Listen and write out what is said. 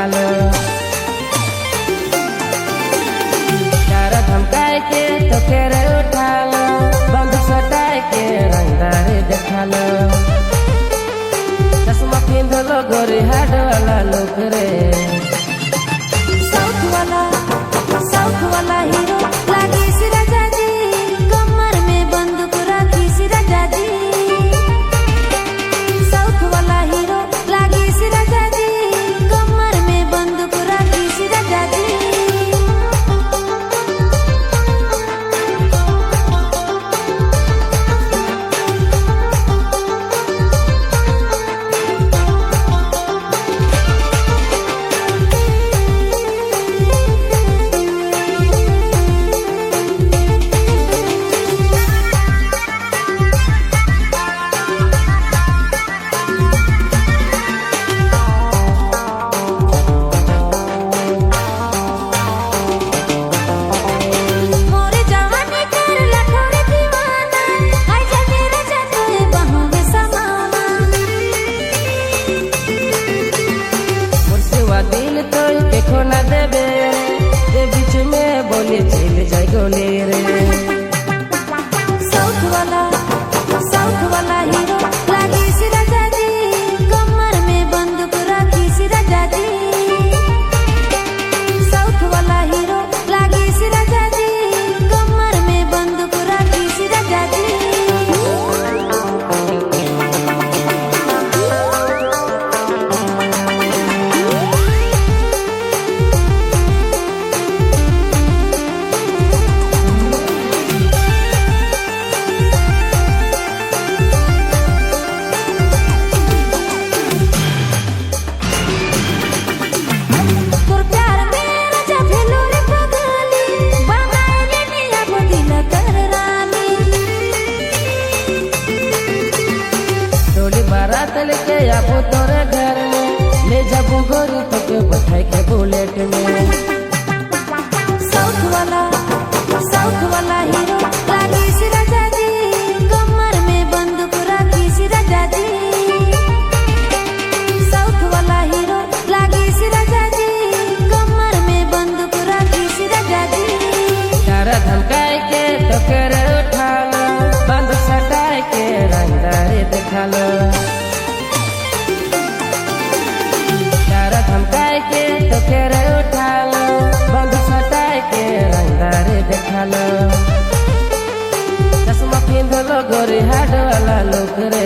देखालो तारा धमकाए के तो केरे उठालो बंदूक सटाए के रंगदारी देखालो चश्मा पिंधलो गोरी हाड वाला लोग रे साउथ वाला हीरो लागी सी राजा जी कमर में बंदूक राखी सी राजा जी साउथ वाला हीरो लागी सी राजा जी कमर में बंदूक राखी सी राजा जी दिल तो के खोना देबे ते बीच में बोले चल जाए गोली रे साउथ वाला हीरो लागी सी राजा जी कमर में बंदूक राखी सी राजा जी साउथ वाला हीरो लागी सी राजा जी कमर में बंदूक राखी सी राजा जी बारात लेके आबो तोरे घर में ले जाबो गोरी तो के बैठाई के बुलेट में साउथ वाला हीरो लागी सी राजा जी कमर में बंदूक राखी सी राजा जी साउथ वाला हीरो लागी सी राजा जी कमर में बंदूक राखी सी राजा जी तारा धमकाए के तो करे उठालो बंदूक सटाए के रंगदारी देखालो धमकाए के तो केरे उठालो बंदूक सटाए के रंगदारी देखालो चश्मा पिंधलो गोरी हाड वाला लोग रे।